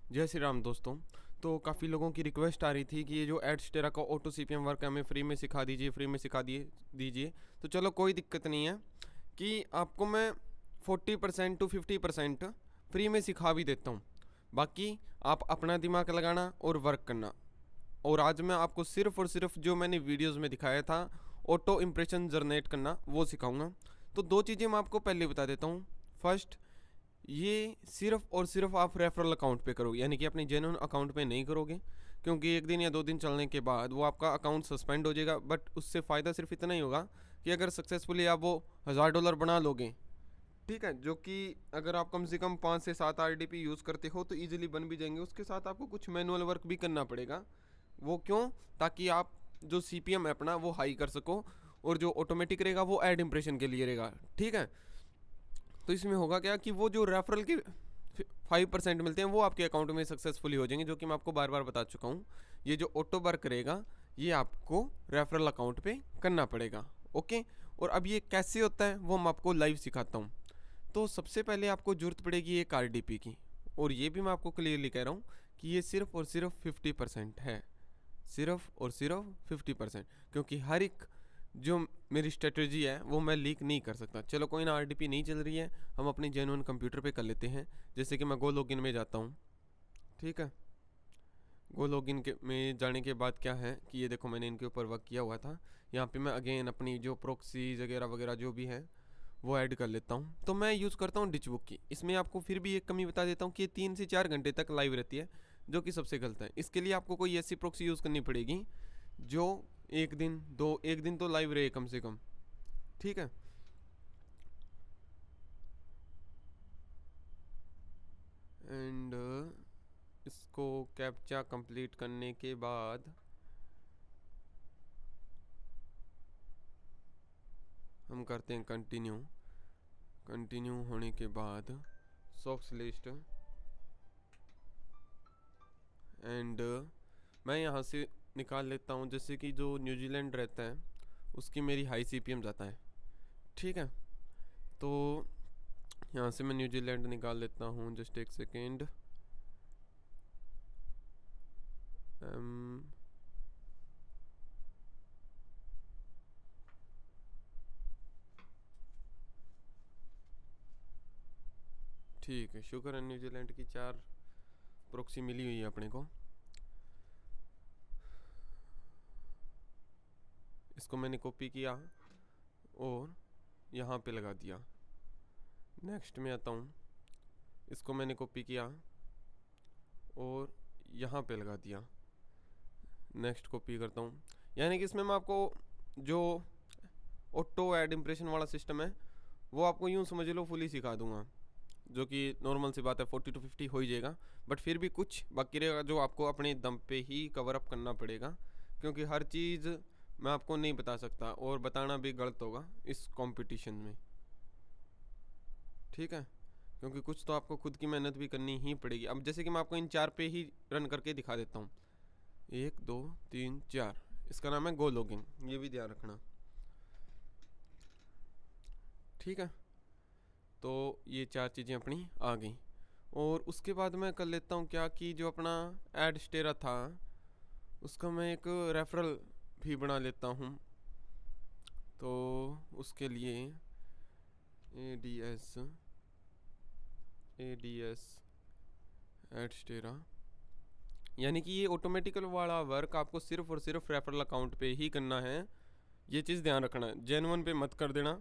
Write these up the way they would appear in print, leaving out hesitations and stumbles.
जय श्री राम दोस्तों। तो काफ़ी लोगों की रिक्वेस्ट आ रही थी कि ये जो एडस्टेरा का ऑटो सीपीएम वर्क है हमें फ्री में सिखा दीजिए, फ्री में सिखा दीजिए। तो चलो कोई दिक्कत नहीं है कि आपको मैं 40% टू 50% फ्री में सिखा भी देता हूँ। बाकी आप अपना दिमाग लगाना और वर्क करना। और आज मैं आपको सिर्फ और सिर्फ जो मैंने वीडियोस में दिखाया था ऑटो इम्प्रेशन जनरेट करना वो सिखाऊंगा। तो दो चीज़ें मैं आपको पहले बता देता हूँ। फर्स्ट, ये सिर्फ और सिर्फ आप रेफरल अकाउंट पे करोगे, यानी कि अपने जेन्युइन अकाउंट पे नहीं करोगे, क्योंकि एक दिन या दो दिन चलने के बाद वो आपका अकाउंट सस्पेंड हो जाएगा। बट उससे फ़ायदा सिर्फ इतना ही होगा कि अगर सक्सेसफुली आप वो $1000 बना लोगे, ठीक है, जो कि अगर आप कम से कम 5 से 7 RDP यूज़ करते हो तो ईजिली बन भी जाएंगे। उसके साथ आपको कुछ मैनुअल वर्क भी करना पड़ेगा। वो क्यों? ताकि आप जो CPM है अपना वो हाई कर सको, और जो ऑटोमेटिक रहेगा वो एड इम्प्रेशन के लिए रहेगा, ठीक है। तो इसमें होगा क्या कि वो जो रेफरल के 5% मिलते हैं वो आपके अकाउंट में सक्सेसफुली हो जाएंगे, जो कि मैं आपको बार बार बता चुका हूँ। ये जो ऑटो वर्क रहेगा ये आपको रेफरल अकाउंट पे करना पड़ेगा। ओके, और अब ये कैसे होता है वो मैं आपको लाइव सिखाता हूँ। तो सबसे पहले आपको ज़रूरत पड़ेगी एक RDP की, और ये भी मैं आपको क्लियरली कह रहा हूँ कि ये सिर्फ और सिर्फ 50% है, सिर्फ और सिर्फ 50%, क्योंकि हर एक जो मेरी स्ट्रेटजी है वो मैं लीक नहीं कर सकता। चलो कोई ना, RDP नहीं चल रही है, हम अपनी जेन्युइन कंप्यूटर पे कर लेते हैं। जैसे कि मैं गो लॉगिन में जाता हूँ, ठीक है। गो लॉगिन के में जाने के बाद क्या है कि ये देखो मैंने इनके ऊपर वर्क किया हुआ था। यहाँ पे मैं अगेन अपनी जो प्रोक्सीज वगैरह वगैरह जो भी है वो ऐड कर लेता हूँ। तो मैं यूज़ करता हूँ डिचबुक की। इसमें आपको फिर भी एक कमी बता देता हूँ कि ये 3 से 4 घंटे तक लाइव रहती है, जो कि सबसे गलत है। इसके लिए आपको कोई ऐसी प्रोक्सी यूज़ करनी पड़ेगी जो एक दिन तो लाइव रहे कम से कम, ठीक है। एंड इसको कैप्चा कंप्लीट करने के बाद हम करते हैं कंटिन्यू। कंटिन्यू होने के बाद सॉक्स लिस्ट, एंड मैं यहाँ से निकाल लेता हूँ जैसे कि जो न्यूजीलैंड रहता है उसकी मेरी हाई CPM जाता है, ठीक है। तो यहाँ से मैं न्यूजीलैंड निकाल लेता हूँ, जस्ट एक सेकेंड। ठीक है, शुक्र है न्यूजीलैंड की 4 प्रोक्सी मिली हुई है अपने को। इसको मैंने कॉपी किया और यहाँ पे लगा दिया। नेक्स्ट में आता हूँ, इसको मैंने कॉपी किया और यहाँ पे लगा दिया। नेक्स्ट कॉपी करता हूँ, यानी कि इसमें मैं आपको जो ऑटो एड इम्प्रेशन वाला सिस्टम है वो आपको यूँ समझ लो फुली सिखा दूंगा, जो कि नॉर्मल सी बात है, 40 to 50 हो ही जाएगा। बट फिर भी कुछ बाकी रहेगा जो आपको अपने दम पे ही कवर अप करना पड़ेगा, क्योंकि हर चीज़ मैं आपको नहीं बता सकता और बताना भी गलत होगा इस कंपटीशन में, ठीक है। क्योंकि कुछ तो आपको खुद की मेहनत भी करनी ही पड़ेगी। अब जैसे कि मैं आपको इन 4 पे ही रन करके दिखा देता हूँ, 1 2 3 4। इसका नाम है गो लॉगिन, ये भी ध्यान रखना, ठीक है। तो ये 4 चीज़ें अपनी आ गई, और उसके बाद मैं कर लेता हूँ क्या कि जो अपना एड स्टेरा था उसका मैं एक रेफरल भी बना लेता हूँ। तो उसके लिए ADS एड स्टेरा, यानी कि ये ऑटोमेटिकल वाला वर्क आपको सिर्फ और सिर्फ रेफरल अकाउंट पे ही करना है। ये चीज़ ध्यान रखना, जेन्युइन पे मत कर देना,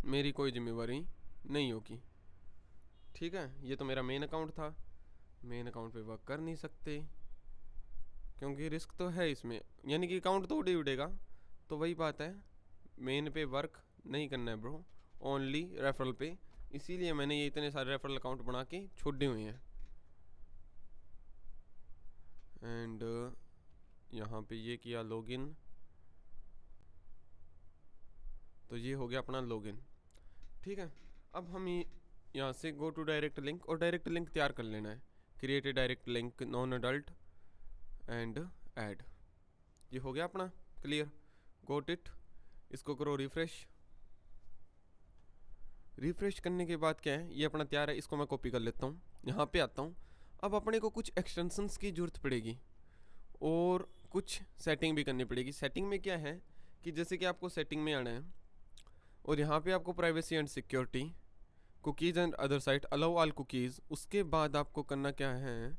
मेरी कोई जिम्मेवारी नहीं होगी, ठीक है। ये तो मेरा मेन अकाउंट था, मेन अकाउंट पे वर्क कर नहीं सकते क्योंकि रिस्क तो है इसमें, यानी कि अकाउंट तो उड़े उड़ेगा। तो वही बात है, मेन पे वर्क नहीं करना है ब्रो, ओनली रेफरल पे। इसीलिए मैंने ये इतने सारे रेफरल अकाउंट बना के छोड़े हुए हैं। एंड यहाँ पे ये किया लॉगिन, तो ये हो गया अपना लॉगिन, ठीक है। अब हम यहाँ से गो टू डायरेक्ट लिंक, और डायरेक्ट लिंक तैयार कर लेना है। Create a direct link non adult and add, ये हो गया अपना क्लियर, गोट इट। इसको करो रिफ्रेश। रिफ्रेश करने के बाद क्या है, ये अपना तैयार है। इसको मैं कॉपी कर लेता हूँ, यहाँ पे आता हूँ। अब अपने को कुछ एक्सटेंशंस की ज़रूरत पड़ेगी और कुछ सेटिंग भी करनी पड़ेगी। सेटिंग में क्या है कि जैसे कि आपको सेटिंग में आना है और यहाँ पे आपको privacy and security, cookies and other site, allow all cookies. उसके बाद आपको करना क्या है,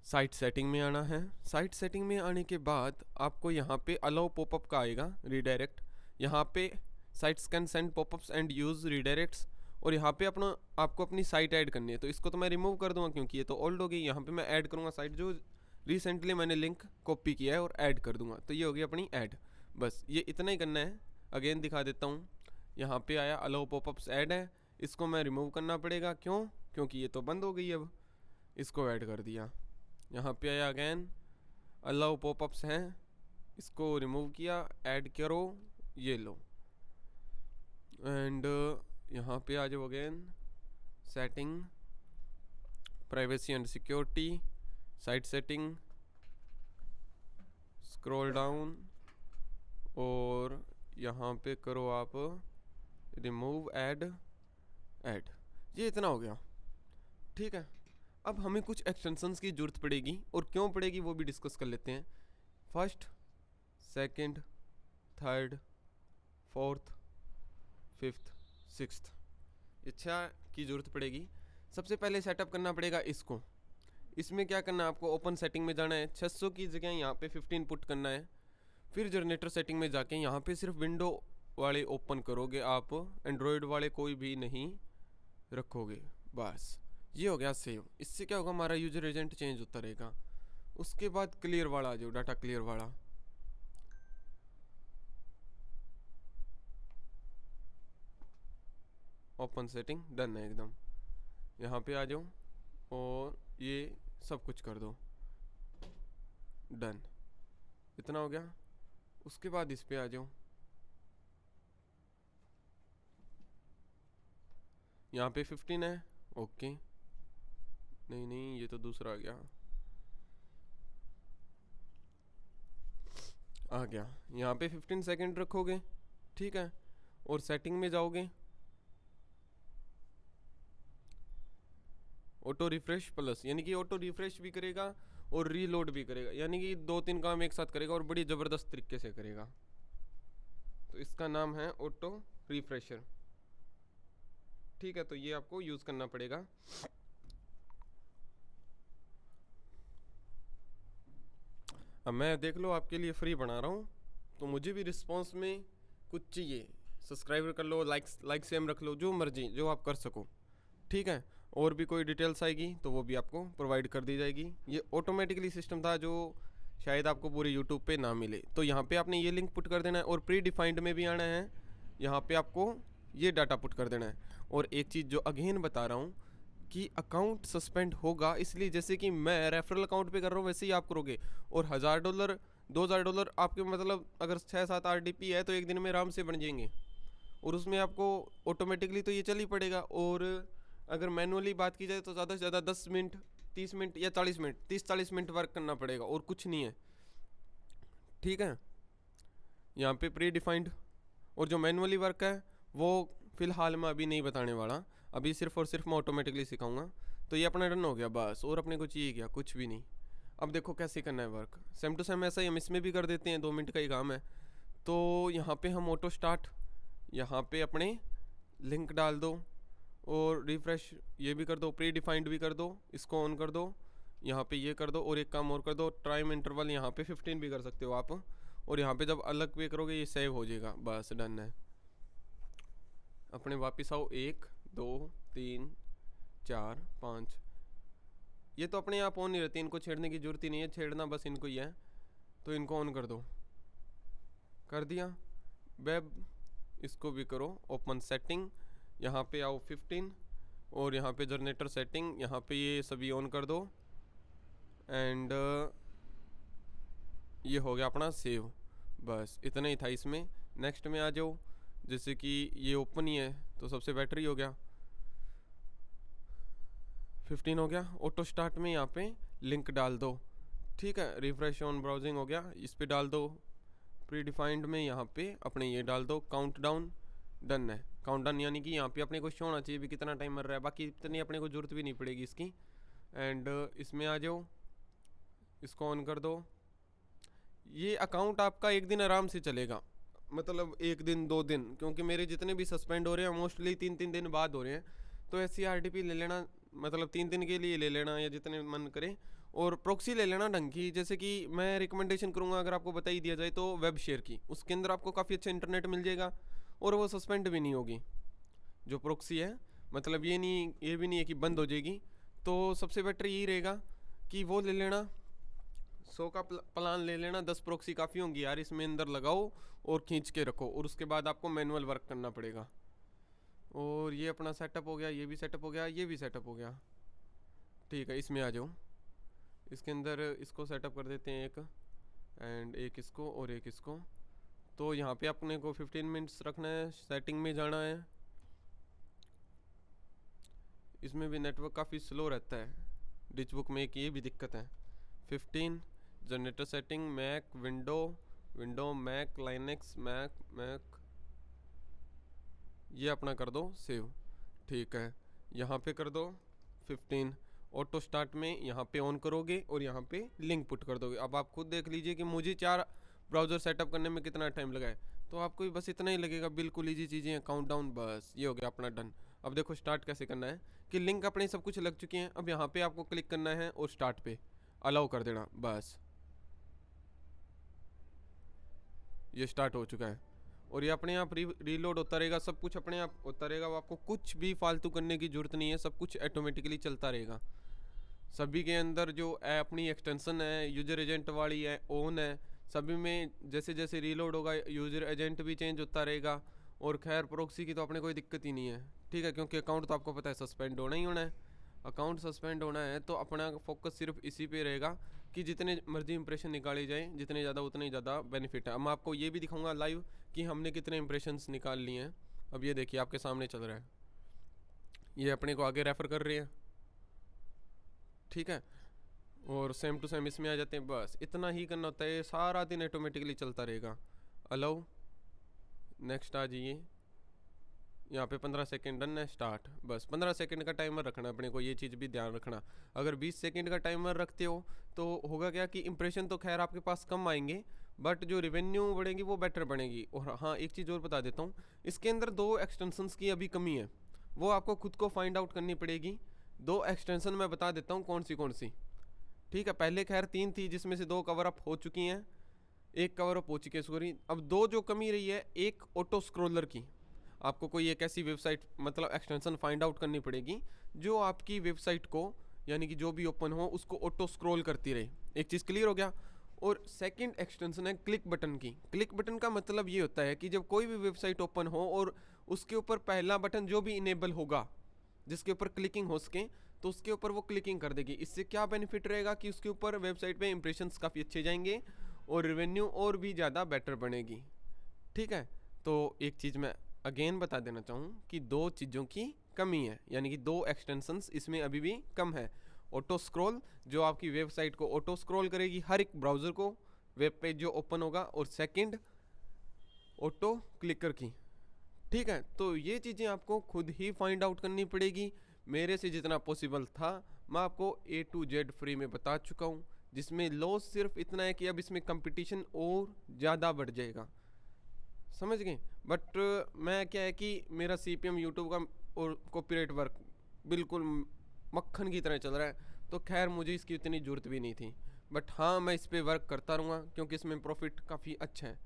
साइट सेटिंग में आना है। साइट सेटिंग में आने के बाद आपको यहाँ पे अलाउ पॉपअप का आएगा रीडायरेक्ट। यहाँ पे sites can send popups and use redirects, और यहाँ पे अपना आपको अपनी साइट ऐड करनी है। तो इसको तो मैं रिमूव कर दूंगा क्योंकि ये तो ओल्ड हो गई। यहाँ पे मैं ऐड करूँगा साइट जो रिसेंटली मैंने लिंक कॉपी किया है और ऐड कर दूंगा। तो ये होगी अपनी ऐड। बस ये इतना ही करना है। अगेन दिखा देता हूँ, यहाँ पे आया अलाउ पॉपअप्स ऐड है, इसको मैं रिमूव करना पड़ेगा। क्यों? क्योंकि ये तो बंद हो गई। अब इसको ऐड कर दिया। यहाँ पे आया अगेन अलाउ पॉपअप्स हैं, इसको रिमूव किया, ऐड करो, ये लो। एंड यहाँ पे आ जाओ again setting, privacy and security, site setting, scroll down और यहाँ पे करो आप रिमूव ऐड। ये इतना हो गया। ठीक है, अब हमें कुछ एक्सटेंशंस की ज़रूरत पड़ेगी और क्यों पड़ेगी वो भी डिस्कस कर लेते हैं। First, second, third, fourth, fifth, sixth, इच्छा की ज़रूरत पड़ेगी। सबसे पहले सेटअप करना पड़ेगा इसको। इसमें क्या करना है, आपको ओपन सेटिंग में जाना है, 600 की जगह यहाँ पे 15 पुट करना है। फिर जनरेटर सेटिंग में जाके यहाँ पे सिर्फ विंडो वाले ओपन करोगे आप, एंड्रॉयड वाले कोई भी नहीं रखोगे। बस ये हो गया सेव। इससे क्या होगा, हमारा यूजर एजेंट चेंज होता रहेगा। उसके बाद क्लियर वाला आ जाओ, डाटा क्लियर वाला। ओपन सेटिंग डन है एकदम। यहाँ पे आ जाओ और ये सब कुछ कर दो, डन। इतना हो गया। उसके बाद इस पे आ जाओ, यहाँ पे 15 है, ओके। नहीं ये तो दूसरा आ गया। आ गया। यहाँ पे 15 सेकंड रखोगे, ठीक है। और सेटिंग में जाओगे, ऑटो रिफ्रेश प्लस, यानी कि ऑटो रिफ्रेश भी करेगा और रीलोड भी करेगा, यानी कि 2-3 काम एक साथ करेगा और बड़ी ज़बरदस्त तरीके से करेगा। तो इसका नाम है ऑटो रिफ्रेशर। ठीक है, तो ये आपको यूज़ करना पड़ेगा। अब मैं देख लो आपके लिए फ्री बना रहा हूँ, तो मुझे भी रिस्पॉन्स में कुछ चाहिए। सब्सक्राइबर कर लो, लाइक सेम रख लो, जो मर्जी जो आप कर सको, ठीक है। और भी कोई डिटेल्स आएगी तो वो भी आपको प्रोवाइड कर दी जाएगी। ये ऑटोमेटिकली सिस्टम था जो शायद आपको पूरे यूट्यूब पे ना मिले। तो यहाँ पे आपने ये लिंक पुट कर देना है और प्री डिफाइंड में भी आना है। यहाँ पे आपको ये डाटा पुट कर देना है। और एक चीज़ जो अगेन बता रहा हूँ कि अकाउंट सस्पेंड होगा, इसलिए जैसे कि मैं रेफरल अकाउंट पे कर रहा हूँ वैसे ही आप करोगे। और $1000 $2000 आपके मतलब अगर 6-7 RDP है तो एक दिन में आराम से बन जाएंगे। और उसमें आपको ऑटोमेटिकली तो ये चल ही पड़ेगा। और अगर मैनुअली बात की जाए तो ज़्यादा से ज़्यादा 10 मिनट 30 मिनट या 40 मिनट 30-40 मिनट वर्क करना पड़ेगा और कुछ नहीं है, ठीक है। यहाँ पे प्री डिफाइंड और जो मैनुअली वर्क है वो फ़िलहाल मैं अभी नहीं बताने वाला, अभी सिर्फ और सिर्फ मैं ऑटोमेटिकली सिखाऊंगा। तो ये अपना रन हो गया बस, और अपने को चाहिए क्या, कुछ भी नहीं। अब देखो कैसे करना है वर्क, सेम टू सेम ऐसा ही हम इसमें भी कर देते हैं, 2 मिनट का ही काम है। तो यहाँ पे हम ऑटो स्टार्ट, यहाँ पे अपने लिंक डाल दो और रिफ्रेश ये भी कर दो, प्री डिफाइंड भी कर दो, इसको ऑन कर दो, यहाँ पे ये कर दो। और एक काम और कर दो, टाइम इंटरवल यहाँ पे 15 भी कर सकते हो आप। और यहाँ पे जब अलग पे करोगे ये सेव हो जाएगा, बस डन है। अपने वापस आओ, 1 2 3 4 5, ये तो अपने आप ऑन नहीं रहती, इनको छेड़ने की जरूरत ही नहीं है, छेड़ना बस इनको ही है। तो इनको ऑन कर दो, कर दिया। वेब इसको भी करो, ओपन सेटिंग, यहाँ पे आओ 15 और यहाँ पे जनरेटर सेटिंग, यहाँ पे ये सभी ऑन कर दो। एंड ये हो गया अपना सेव, बस इतना ही था इसमें। नेक्स्ट में आ जाओ, जैसे कि ये ओपन ही है तो सबसे बेटर ही हो गया। 15 हो गया। ऑटो स्टार्ट में यहाँ पे लिंक डाल दो, ठीक है। रिफ्रेश ऑन ब्राउजिंग हो गया, इस पे डाल दो। प्री डिफाइंड में यहाँ पे अपने ये डाल दो, काउंट डाउन, डन है। काउंट डाउन यानी कि यहाँ पे अपने को शो होना चाहिए भी कितना टाइम मर रहा है, बाकी इतनी अपने को जरूरत भी नहीं पड़ेगी इसकी। एंड इसमें आ जाओ, इसको ऑन कर दो। ये अकाउंट आपका एक दिन आराम से चलेगा, मतलब एक दिन 2 दिन, क्योंकि मेरे जितने भी सस्पेंड हो रहे हैं मोस्टली 3-3 दिन बाद हो रहे हैं। तो ऐसी आरटीपी ले लेना, मतलब 3 दिन के लिए ले लेना या जितने मन करे। और प्रॉक्सी ले लेना ढंग की, जैसे कि मैं रिकमेंडेशन करूँगा अगर आपको बता ही दिया जाए तो वेब शेयर की, उसके अंदर आपको काफ़ी अच्छा इंटरनेट मिल जाएगा और वो सस्पेंड भी नहीं होगी जो प्रॉक्सी है। मतलब ये भी नहीं है कि बंद हो जाएगी। तो सबसे बेटर यही रहेगा कि वो ले लेना, 100 का प्लान ले लेना। 10 प्रॉक्सी काफ़ी होंगी यार, इसमें अंदर लगाओ और खींच के रखो, और उसके बाद आपको मैनुअल वर्क करना पड़ेगा। और ये अपना सेटअप हो गया, ये भी सेटअप हो गया, ये भी सेटअप हो गया। ठीक है, इसमें आ जाओ। इसके अंदर इसको सेटअप कर देते हैं एक, एंड एक इसको और एक इसको। तो यहाँ पे अपने को 15 मिनट्स रखना है, सेटिंग में जाना है। इसमें भी नेटवर्क काफ़ी स्लो रहता है, डिच बुक में एक ये भी दिक्कत है। 15 generator setting, Mac, window Mac, Linux, Mac ये अपना कर दो सेव। ठीक है, यहाँ पे कर दो 15 ऑटो स्टार्ट में, यहाँ पे ऑन करोगे और यहाँ पे लिंक पुट कर दोगे। अब आप खुद देख लीजिए कि मुझे 4 ब्राउज़र सेटअप करने में कितना टाइम लगा है, तो आपको भी बस इतना ही लगेगा। बिल्कुल ईजी चीज़ें हैं, काउंटडाउन, बस ये हो गया अपना डन। अब देखो स्टार्ट कैसे करना है, कि लिंक अपने सब कुछ लग चुके हैं। अब यहाँ पे आपको क्लिक करना है और स्टार्ट पे अलाउ कर देना, बस ये स्टार्ट हो चुका है। और ये अपने आप रीलोड होता रहेगा, सब कुछ अपने आप होता रहेगा। वो आपको कुछ भी फालतू करने की ज़रूरत नहीं है, सब कुछ ऑटोमेटिकली चलता रहेगा। सभी के अंदर जो अपनी एक्सटेंशन है यूजर एजेंट वाली है ऑन है, सभी में जैसे जैसे रीलोड होगा यूजर एजेंट भी चेंज होता रहेगा। और खैर प्रॉक्सी की तो अपने कोई दिक्कत ही नहीं है, ठीक है, क्योंकि अकाउंट तो आपको पता है सस्पेंड होना ही होना है। अकाउंट सस्पेंड होना है तो अपना फोकस सिर्फ इसी पे रहेगा कि जितने मर्जी इंप्रेशन निकाले जाए, जितने ज़्यादा उतने ज़्यादा बेनिफिट है। अब मैं आपको ये भी दिखाऊंगा लाइव कि हमने कितने इंप्रेशंस निकाल लिए हैं। अब ये देखिए आपके सामने चल रहा है, ये अपने को आगे रेफ़र कर रही है, ठीक है। और सेम टू सेम इसमें आ जाते हैं, बस इतना ही करना होता है, सारा दिन ऑटोमेटिकली चलता रहेगा। अलाउ, नेक्स्ट आ जाइए, यहाँ पे 15 सेकंड डन है, स्टार्ट। बस 15 सेकंड का टाइमर रखना अपने को, ये चीज़ भी ध्यान रखना। अगर 20 सेकंड का टाइमर रखते हो तो होगा क्या कि इंप्रेशन तो खैर आपके पास कम आएंगे, बट जो रेवेन्यू बढ़ेगी वो बेटर बनेगी। और हाँ, एक चीज़ और बता देता हूँ, इसके अंदर 2 एक्सटेंशंस की अभी कमी है, वो आपको खुद को फाइंड आउट करनी पड़ेगी। 2 एक्सटेंशन मैं बता देता हूँ कौन सी, ठीक है। पहले खैर 3 थी जिसमें से 2 कवर अप हो चुकी हैं, एक कवर अप हो चुकी है सॉरी। अब 2 जो कमी रही है, एक ऑटो स्क्रोलर की। आपको कोई एक ऐसी वेबसाइट मतलब एक्सटेंशन फाइंड आउट करनी पड़ेगी जो आपकी वेबसाइट को, यानी कि जो भी ओपन हो उसको ऑटो स्क्रॉल करती रहे। एक चीज़ क्लियर हो गया। और सेकंड एक्सटेंशन है क्लिक बटन की। क्लिक बटन का मतलब ये होता है कि जब कोई भी वेबसाइट ओपन हो और उसके ऊपर पहला बटन जो भी इनेबल होगा, जिसके ऊपर क्लिकिंग हो सके, तो उसके ऊपर वो क्लिकिंग कर देगी। इससे क्या बेनिफिट रहेगा कि उसके ऊपर वेबसाइट पे इंप्रेशंस काफ़ी अच्छे जाएंगे और रेवेन्यू और भी ज़्यादा बेटर बनेगी, ठीक है। तो एक चीज़ मैं अगेन बता देना चाहूँ कि 2 चीज़ों की कमी है, यानी कि 2 एक्सटेंशंस इसमें अभी भी कम है। ऑटो स्क्रॉल जो आपकी वेबसाइट को ऑटो स्क्रॉल करेगी हर एक ब्राउज़र को, वेब पेज जो ओपन होगा, और सेकंड ऑटो क्लिकर की, ठीक है। तो ये चीज़ें आपको खुद ही फाइंड आउट करनी पड़ेगी। मेरे से जितना पॉसिबल था मैं आपको A to Z फ्री में बता चुका हूँ, जिसमें लॉस सिर्फ इतना है कि अब इसमें कंपटीशन और ज़्यादा बढ़ जाएगा, समझ गए। बट मैं क्या है कि मेरा CPM यूट्यूब का और कॉपीराइट वर्क बिल्कुल मक्खन की तरह चल रहा है, तो खैर मुझे इसकी इतनी ज़रूरत भी नहीं थी। बट हाँ, मैं इस पर वर्क करता रहूँगा क्योंकि इसमें प्रॉफिट काफ़ी अच्छा है।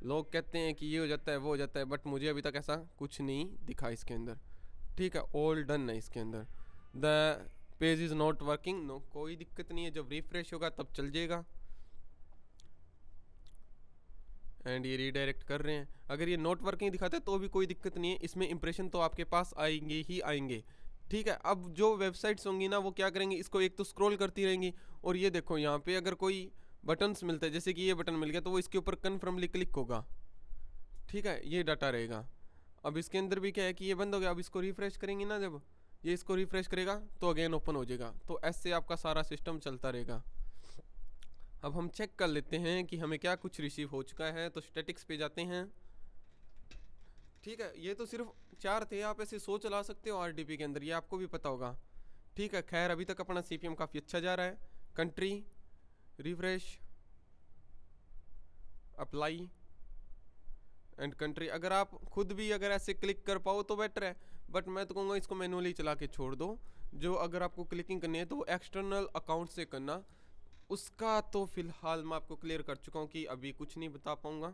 लोग कहते हैं कि ये हो जाता है वो हो जाता है, बट मुझे अभी तक ऐसा कुछ नहीं दिखा इसके अंदर, ठीक है। ऑल डन है इसके अंदर। The page is not working, no कोई दिक्कत नहीं है, जब रिफ्रेश होगा तब चल जाएगा। एंड ये रीडायरेक्ट कर रहे हैं। अगर ये नॉट वर्किंग दिखाता है तो भी कोई दिक्कत नहीं है, इसमें इंप्रेशन तो आपके पास आएंगे ही आएंगे, ठीक है। अब जो वेबसाइट्स होंगी ना वो क्या करेंगी, इसको एक तो स्क्रॉल करती रहेंगी। और ये देखो यहाँ पे अगर कोई बटन्स मिलता है, जैसे कि ये बटन मिल गया, तो वो इसके ऊपर कन्फर्मली क्लिक होगा, ठीक है, ये डाटा रहेगा। अब इसके अंदर भी क्या है कि ये बंद हो गया। अब इसको रिफ्रेश करेंगे ना, जब ये इसको रिफ्रेश करेगा तो अगेन ओपन हो जाएगा। तो ऐसे आपका सारा सिस्टम चलता रहेगा। अब हम चेक कर लेते हैं कि हमें क्या कुछ रिसीव हो चुका है। तो स्टैटिक्स पे जाते हैं, ठीक है। ये तो सिर्फ 4 थे, आप ऐसे 100 चला सकते हो RDP के अंदर, ये आपको भी पता होगा ठीक है, खैर अभी तक अपना CPM काफ़ी अच्छा जा रहा है। Country, refresh, apply and country. अगर आप खुद भी अगर ऐसे क्लिक कर पाओ तो बेटर है, बट मैं तो कहूँगा इसको मैनुअली चला के छोड़ दो। जो अगर आपको क्लिकिंग करनी है तो एक्सटर्नल अकाउंट से करना। उसका तो फिलहाल मैं आपको क्लियर कर चुका हूँ कि अभी कुछ नहीं बता पाऊँगा।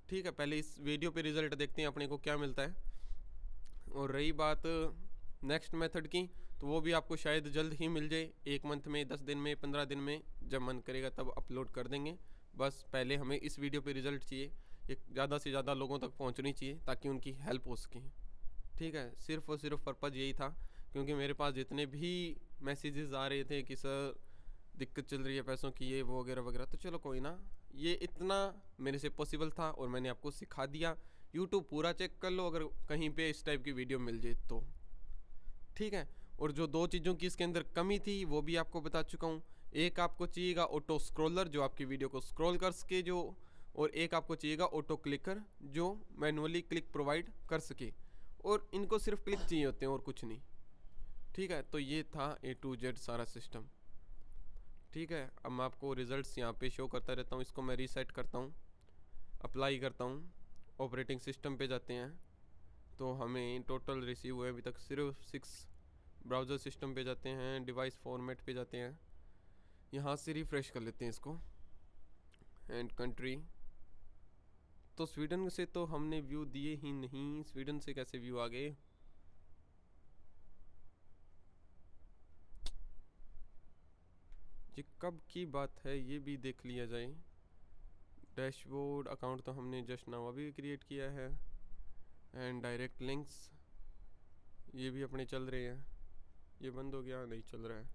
ठीक है, पहले इस वीडियो पे रिजल्ट देखते हैं अपने को क्या मिलता है। और रही बात नेक्स्ट मेथड की, तो वो भी आपको शायद जल्द ही मिल जाए, 1 मंथ में, 10 दिन में, 15 दिन में, जब मन करेगा तब अपलोड कर देंगे। बस पहले हमें इस वीडियो पे रिजल्ट चाहिए, ये ज़्यादा से ज़्यादा लोगों तक पहुंचनी चाहिए ताकि उनकी हेल्प हो सके। ठीक है, सिर्फ और सिर्फ पर्पज़ यही था, क्योंकि मेरे पास जितने भी मैसेजेस आ रहे थे कि सर दिक्कत चल रही है पैसों की, ये वो वगैरह वगैरह, तो चलो कोई ना, ये इतना मेरे से पॉसिबल था और मैंने आपको सिखा दिया। यूट्यूब पूरा चेक कर लो अगर कहीं पे इस टाइप की वीडियो मिल जाए तो। ठीक है, और जो 2 चीज़ों की इसके अंदर कमी थी वो भी आपको बता चुका हूँ। एक आपको चाहिएगा ऑटो स्क्रॉलर जो आपकी वीडियो को स्क्रॉल कर सके, जो, और एक आपको चाहिएगा ऑटो क्लिकर जो मैनुअली क्लिक प्रोवाइड कर सके, और इनको सिर्फ क्लिक चाहिए होते हैं और कुछ नहीं। ठीक है, तो ये था A to Z सारा सिस्टम। ठीक है, अब मैं आपको रिजल्ट्स यहाँ पे शो करता रहता हूँ। इसको मैं रीसेट करता हूँ, अप्लाई करता हूँ, ऑपरेटिंग सिस्टम पे जाते हैं, तो हमें टोटल रिसीव हुए अभी तक सिर्फ 6। ब्राउज़र सिस्टम पे जाते हैं, डिवाइस फॉर्मेट पे जाते हैं, यहाँ से रिफ़्रेश कर लेते हैं इसको, एंड कंट्री। तो स्वीडन से तो हमने व्यू दिए ही नहीं, स्वीडन से कैसे व्यू आ गए? ये कब की बात है, ये भी देख लिया जाए। डैशबोर्ड अकाउंट तो हमने जस्ट नाउ अभी क्रिएट किया है, एंड डायरेक्ट लिंक्स ये भी अपने चल रहे हैं। ये बंद हो गया, नहीं चल रहा है।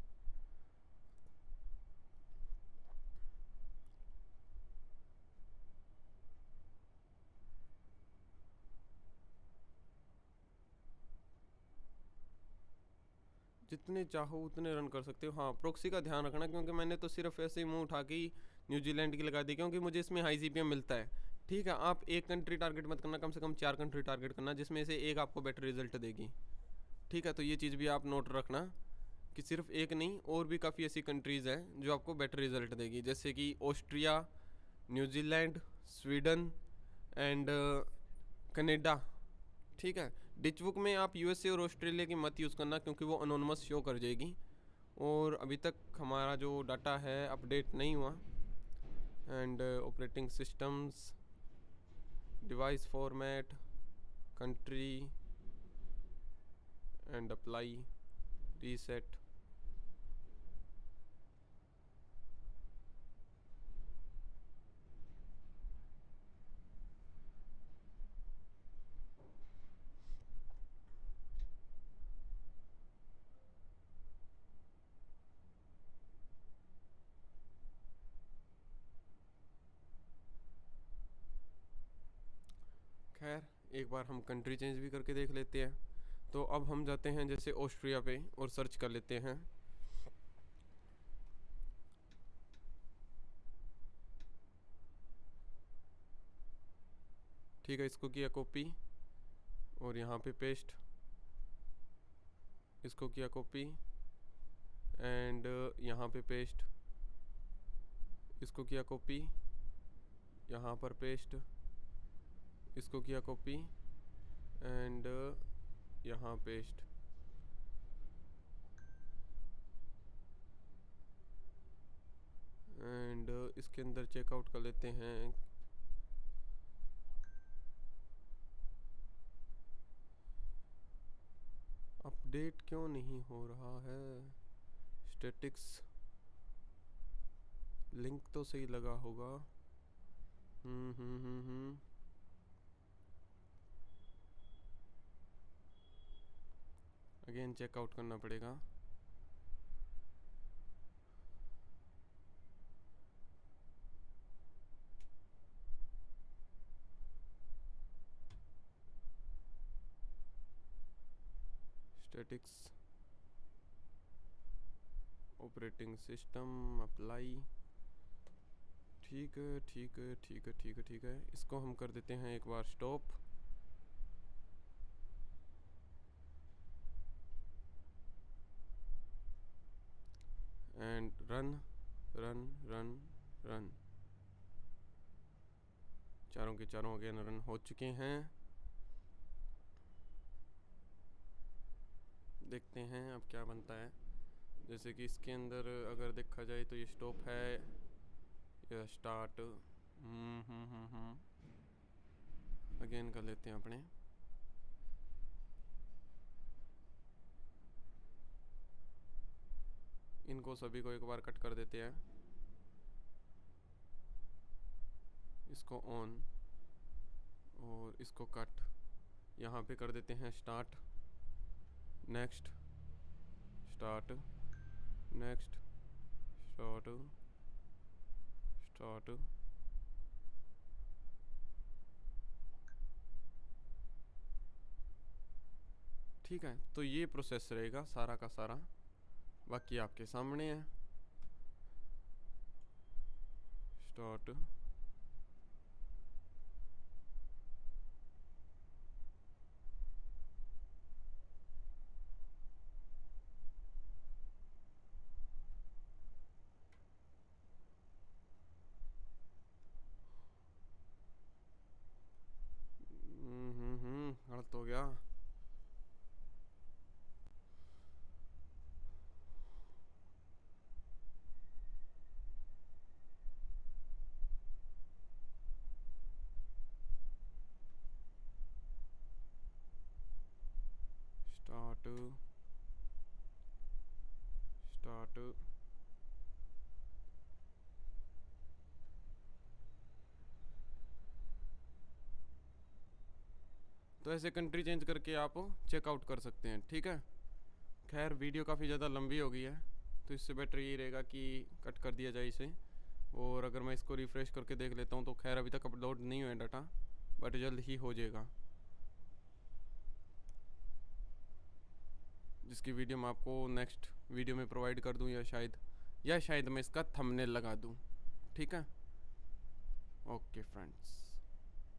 जितने चाहो उतने रन कर सकते हो। हाँ, प्रोक्सी का ध्यान रखना, क्योंकि मैंने तो सिर्फ ऐसे ही मुंह उठा के ही न्यूजीलैंड की लगा दी, क्योंकि मुझे इसमें हाई CPM मिलता है। ठीक है, आप एक कंट्री टारगेट मत करना, कम से कम 4 कंट्री टारगेट करना, जिसमें से एक आपको बेटर रिजल्ट देगी। ठीक है, तो ये चीज़ भी आप नोट रखना कि सिर्फ एक नहीं, और भी काफ़ी ऐसी कंट्रीज़ हैं जो आपको बेटर रिजल्ट देगी, जैसे कि Austria, New Zealand, Sweden and Canada. ठीक है, डिच बुक में आप USA और ऑस्ट्रेलिया की मत यूज़ करना, क्योंकि वो अनोनमस शो कर जाएगी, और अभी तक हमारा जो डाटा है अपडेट नहीं हुआ। And operating systems, device format, country and apply, reset. खैर एक बार हम कंट्री चेंज भी करके देख लेते हैं। तो अब हम जाते हैं जैसे ऑस्ट्रिया पे और सर्च कर लेते हैं। ठीक है, इसको किया कॉपी और यहाँ पे पेस्ट, इसको किया कॉपी एंड यहाँ पे पेस्ट, इसको किया कॉपी, यहाँ पर पेस्ट, इसको किया कॉपी एंड यहाँ पेस्ट। एंड इसके अंदर चेकआउट कर लेते हैं। अपडेट क्यों नहीं हो रहा है? स्टैटिक्स लिंक तो सही लगा होगा। अगेन चेकआउट करना पड़ेगा। Statics, operating system, apply. ठीक है ठीक है ठीक है ठीक है ठीक है, इसको हम कर देते हैं एक बार stop. And run run run run. चारों के चारों अगेन रन हो चुके हैं। देखते हैं अब क्या बनता है। जैसे कि इसके अंदर अगर देखा जाए तो ये स्टॉप है या स्टार्ट। अगेन कर लेते हैं अपने। इनको सभी को एक बार कट कर देते हैं। इसको ऑन और इसको कट। यहाँ पे कर देते हैं start, next, start, next, start, start. ठीक है, तो ये प्रोसेस रहेगा सारा का सारा, बाकी आपके सामने है। स्टार्ट, गलत हो गया। स्टार्ट, स्टार्ट, तो ऐसे कंट्री चेंज करके आप चेकआउट कर सकते हैं। ठीक है, खैर वीडियो काफ़ी ज़्यादा लंबी हो गई है, तो इससे बेटर यही रहेगा कि कट कर दिया जाए इसे। और अगर मैं इसको रिफ़्रेश करके देख लेता हूँ तो खैर अभी तक अपलोड नहीं हुआ है डाटा, बट जल्द ही हो जाएगा, जिसकी वीडियो मैं आपको नेक्स्ट वीडियो में प्रोवाइड कर दूँ, या शायद मैं इसका थंबनेल लगा दूँ। ठीक है, ओके फ्रेंड्स।